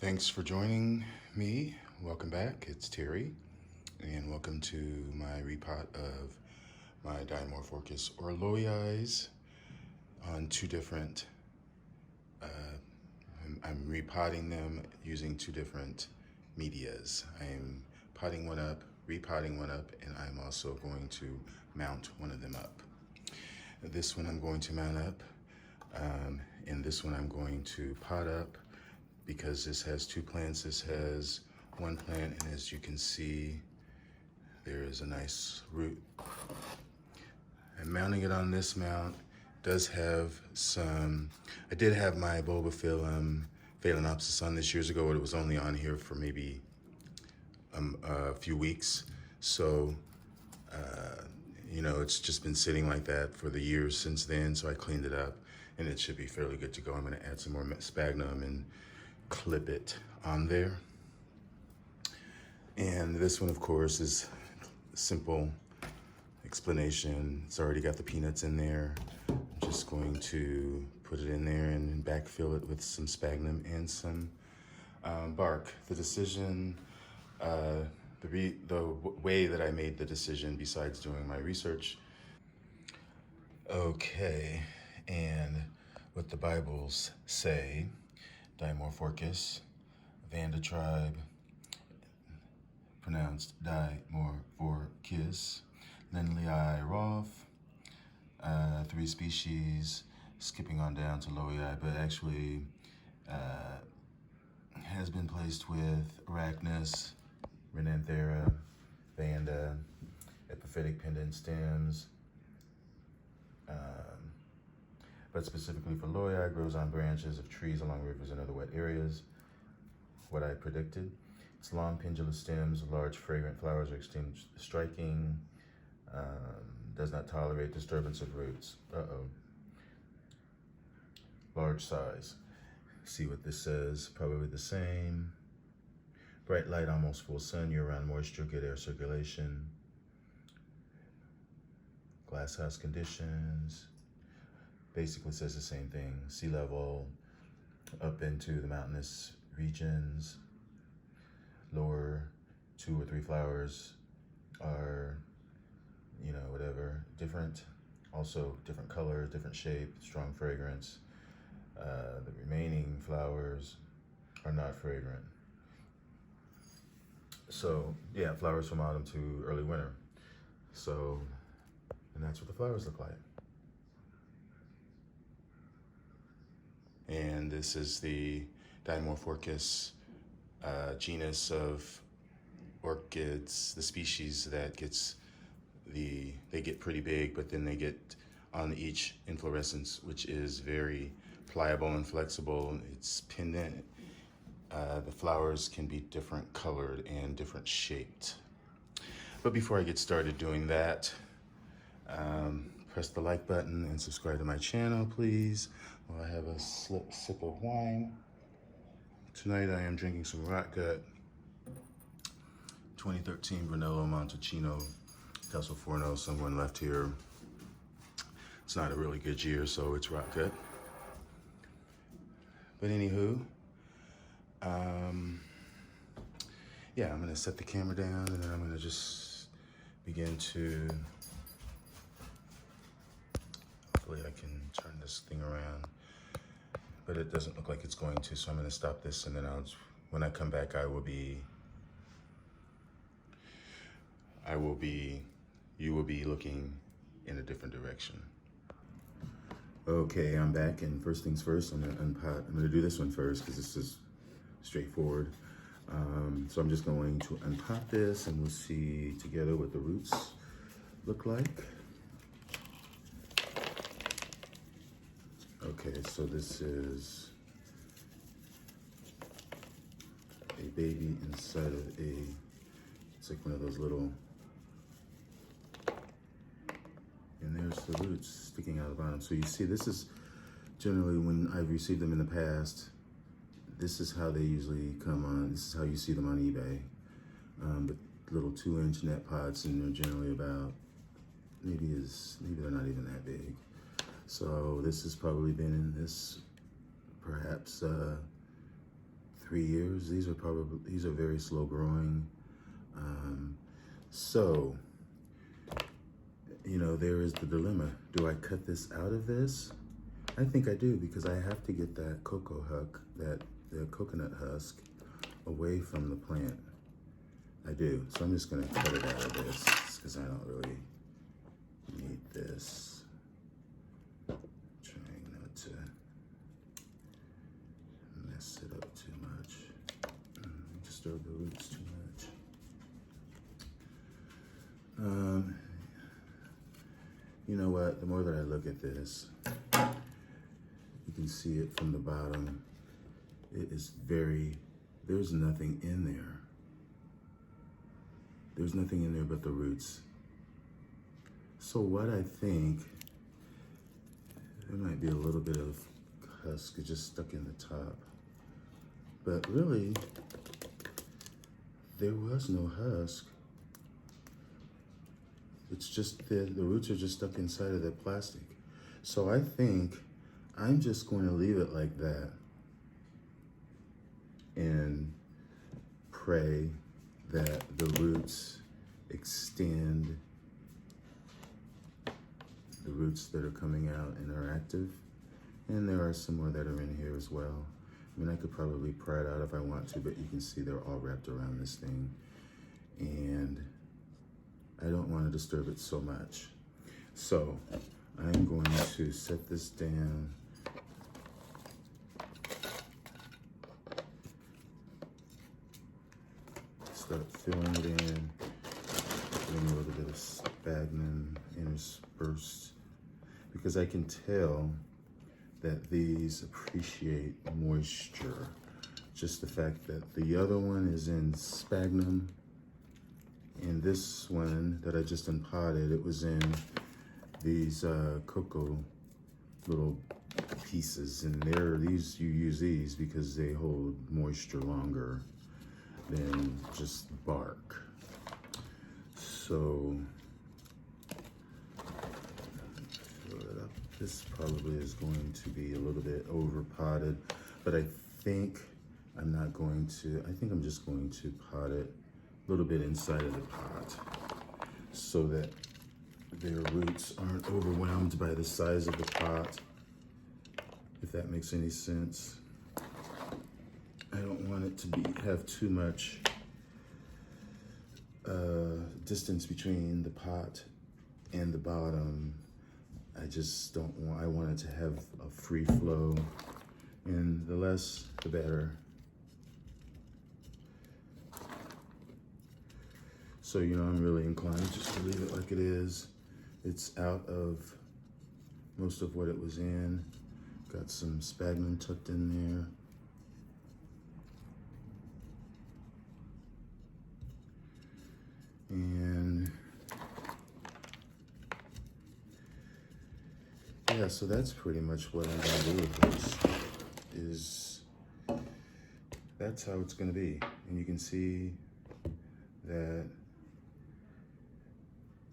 Thanks for joining me. Welcome back. It's Terry, and welcome to my repot of my Dimorphorchis Lowii on two different. I'm repotting them using two different medias. I'm potting one up, repotting one up, and I'm also going to mount one of them up. This one I'm going to mount up, and this one I'm going to pot up. Because this has two plants, this has one plant, and as you can see, there is a nice root. I'm mounting it on this mount. Does have some, I did have my bulbophyllum phalaenopsis on this years ago, but it was only on here for maybe a few weeks. So, it's just been sitting like that for the years since then, so I cleaned it up, and it should be fairly good to go. I'm gonna add some more sphagnum and clip it on there. And this one, of course, is a simple explanation. It's already got the peanuts in there. I'm just going to put it in there and backfill it with some sphagnum and some bark. The decision, the way that I made the decision, besides doing my research. Okay, and what the Bibles say, Dimorphorchis, Vanda tribe, pronounced Dimorphorchis, Lowii Roth, 3 species, skipping on down to Lowii, but actually has been placed with Arachnus, Renanthera, Vanda, epiphytic pendant stems, but specifically for Lowii, grows on branches of trees along rivers and other wet areas. What I predicted. Its long pendulous stems, large fragrant flowers are extremely striking, does not tolerate disturbance of roots. Large size. See what this says, probably the same. Bright light, almost full sun, year-round moisture, good air circulation. Glasshouse conditions. Basically says the same thing. Sea level, up into the mountainous regions. Lower 2 or 3 flowers are, whatever, different. Also different colors, different shape, strong fragrance. The remaining flowers are not fragrant. So yeah, flowers from autumn to early winter. So, and that's what the flowers look like. And this is the Dimorphorchis genus of orchids, the species that they get pretty big, but then they get on each inflorescence, which is very pliable and flexible. It's pendant. The flowers can be different colored and different shaped. But before I get started doing that, press the like button and subscribe to my channel, please. While I have a sip of wine. Tonight I am drinking some Rot Gut 2013 Brunello Montalcino Casalforno. Someone left here. It's not a really good year, so it's Rot Gut. But anywho, yeah, I'm gonna set the camera down and then I'm gonna just begin to, hopefully I can turn this thing around, but it doesn't look like it's going to, so I'm gonna stop this and then when I come back, you will be looking in a different direction. Okay, I'm back, and first things first, I'm gonna do this one first because this is straightforward. So I'm just going to unpot this and we'll see together what the roots look like. Okay, so this is a baby inside of it's like one of those little, and there's the roots sticking out of the bottom. So you see, this is generally, when I've received them in the past, this is how they usually come on. This is how you see them on eBay. But little 2-inch net pots, and they're generally about, maybe they're not even that big. So this has probably been in this perhaps 3 years. These are very slow growing. So, you know, there is the dilemma. Do I cut this out of this? I think I do, because I have to get that the coconut husk away from the plant. I do. So I'm just gonna cut it out of this because I don't really need this. Trying not to mess it up too much. Disturb the roots too much. You know what? The more that I look at this, you can see it from the bottom. It is there's nothing in there. There's nothing in there but the roots. So what I think, there might be a little bit of husk just stuck in the top. But really, there was no husk. It's just the roots are just stuck inside of that plastic. So I think I'm just going to leave it like that and pray that the roots extend, the roots that are coming out and are active. And there are some more that are in here as well. I mean, I could probably pry it out if I want to, but you can see they're all wrapped around this thing. And I don't want to disturb it so much. So I'm going to set this down. Start filling it in. Putting a little bit of sphagnum interspersed, because I can tell that these appreciate moisture. Just the fact that the other one is in sphagnum, and this one that I just unpotted, it was in these cocoa little pieces, and you use these because they hold moisture longer than just bark. So fill it up. This probably is going to be a little bit over potted, but I think I'm not going to. I think I'm just going to pot it a little bit inside of the pot so that their roots aren't overwhelmed by the size of the pot, if that makes any sense. I don't want it to have too much distance between the pot and the bottom. I just don't want, I want it to have a free flow, and the less, the better. So, you know, I'm really inclined just to leave it like it is. It's out of most of what it was in. Got some sphagnum tucked in there. And yeah, so that's pretty much what I'm gonna do with this. That's how it's gonna be. And you can see that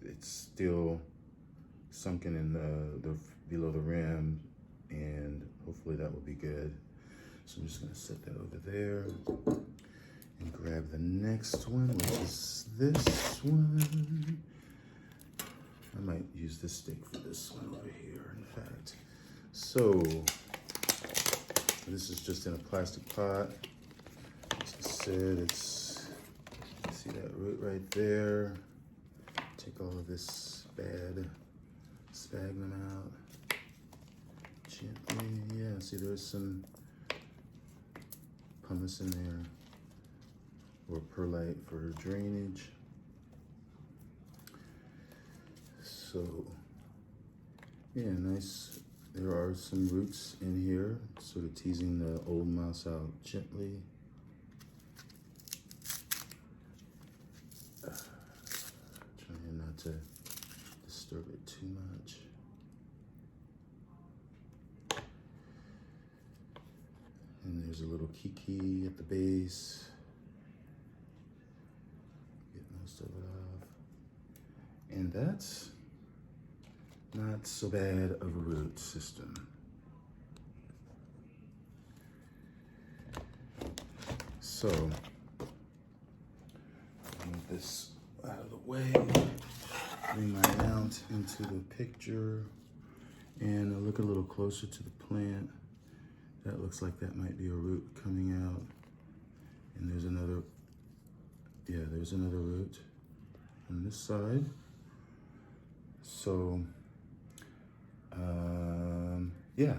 it's still sunken in the below the rim, and hopefully that will be good. So I'm just gonna set that over there and grab the next one, which is this one. I might use this stick for this one over here, in fact. So this is just in a plastic pot. As I said, see that root right there. Take all of this bad sphagnum out gently. Yeah, see there's some pumice in there, or perlite for drainage. So yeah, nice. There are some roots in here, sort of teasing the old moss out gently. Trying not to disturb it too much. And there's a little kiki at the base. Get most of it off. And that's not so bad of a root system. So, move this out of the way, bring my mount into the picture, and I'll look a little closer to the plant. That looks like that might be a root coming out. And there's another, yeah, there's another root on this side. So, yeah.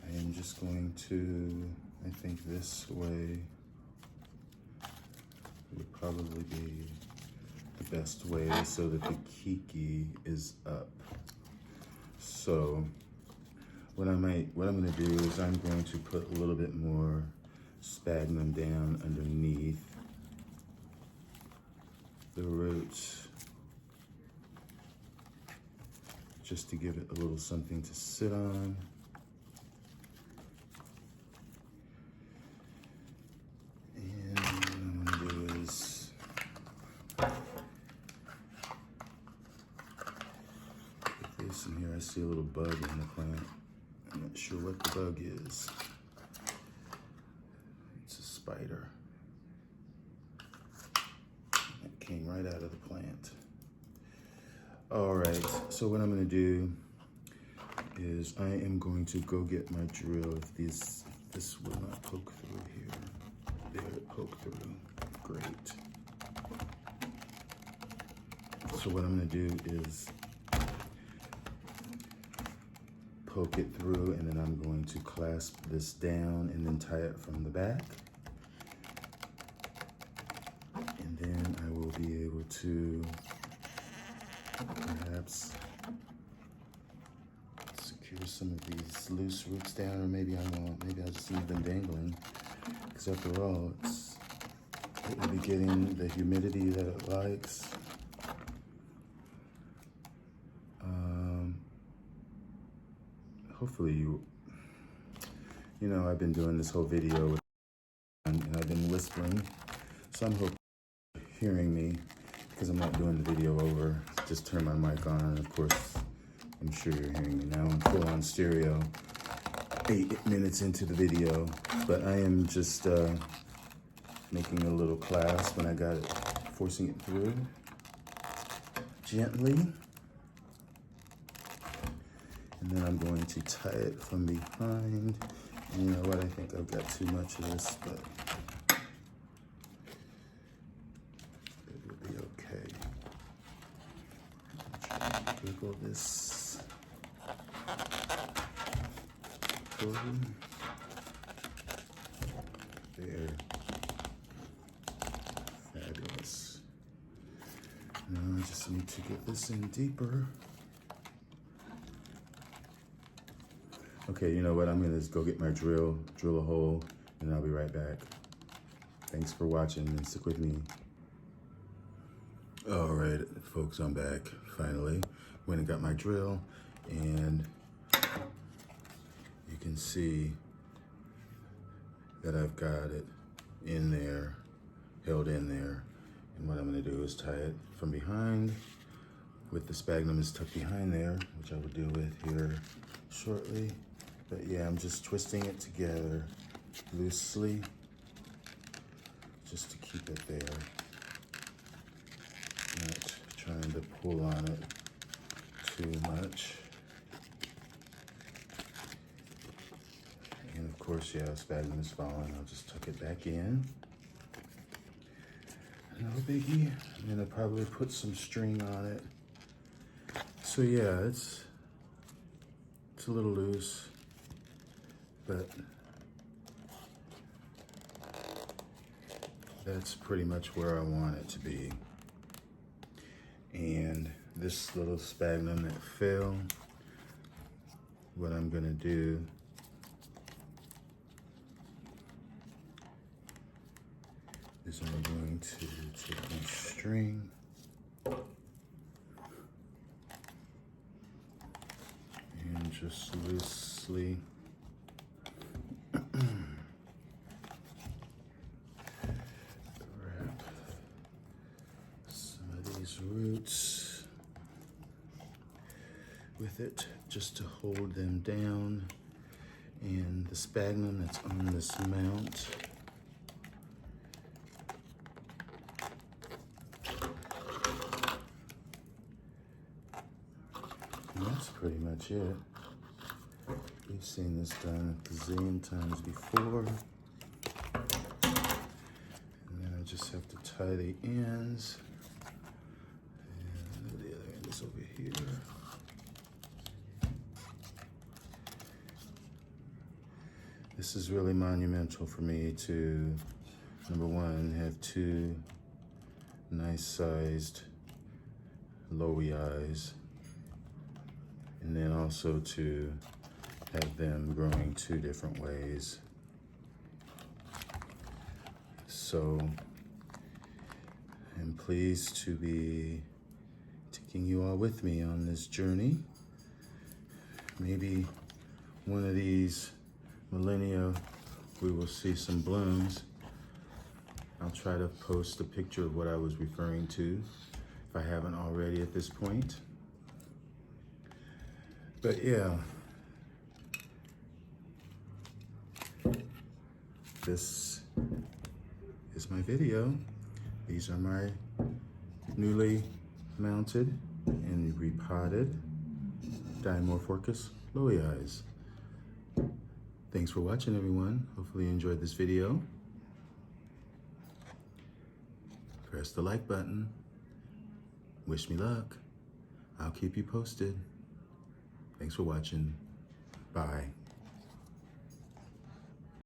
I am just going to, I think this way would probably be the best way so that the kiki is up. So what I'm gonna do is I'm going to put a little bit more sphagnum down underneath the roots, just to give it a little something to sit on. And what I'm gonna do is put this in here. I see a little bug in the plant. I'm not sure what the bug is. It's a spider. It came right out of the plant. All right, so what I'm gonna do is I am going to go get my drill. If this will not poke through here. There, it poked through. Great. So what I'm gonna do is poke it through, and then I'm going to clasp this down and then tie it from the back. And then I will be able to perhaps secure some of these loose roots down, or maybe I won't. Maybe I'll just leave them dangling, because after all, it will be getting the humidity that it likes. Hopefully you know, I've been doing this whole video and I've been whispering, so I'm hoping you're hearing me, because I'm not doing the video over. Just turn my mic on, and of course, I'm sure you're hearing me now. I'm full on stereo, 8 minutes into the video, but I am just making a little clasp when I got it, forcing it through gently. And then I'm going to tie it from behind. And you know what, I think I've got too much of this, but it will be okay. Try to wiggle this forward. There. Fabulous. Now I just need to get this in deeper. Okay, you know what? I'm gonna just go get my drill a hole, and I'll be right back. Thanks for watching, and stick with me. All right, folks, I'm back, finally. Went and got my drill, and you can see that I've got it in there, held in there. And what I'm gonna do is tie it from behind, with the sphagnum is tucked behind there, which I will deal with here shortly. But yeah, I'm just twisting it together loosely, just to keep it there. Not trying to pull on it too much. And of course, yeah, sphagnum is falling. I'll just tuck it back in. No biggie. I'm gonna probably put some string on it. So yeah, it's a little loose, but that's pretty much where I want it to be. And this little sphagnum that fell, what I'm gonna do is I'm going to take my string and just loosely wrap some of these roots with it, just to hold them down. and the sphagnum that's on this mount. And that's pretty much it. We've seen this done a gazillion times before. And then I just have to tie the ends. And the other end is over here. This is really monumental for me to, number one, have two nice sized Lowii eyes, and then also to have them growing two different ways. So I'm pleased to be taking you all with me on this journey. Maybe one of these millennia we will see some blooms. I'll try to post a picture of what I was referring to if I haven't already at this point. But yeah, this is my video. These are my newly mounted and repotted Dimorphorchis Lowii eyes. Thanks for watching, everyone. Hopefully you enjoyed this video. Press the like button. Wish me luck. I'll keep you posted. Thanks for watching. Bye.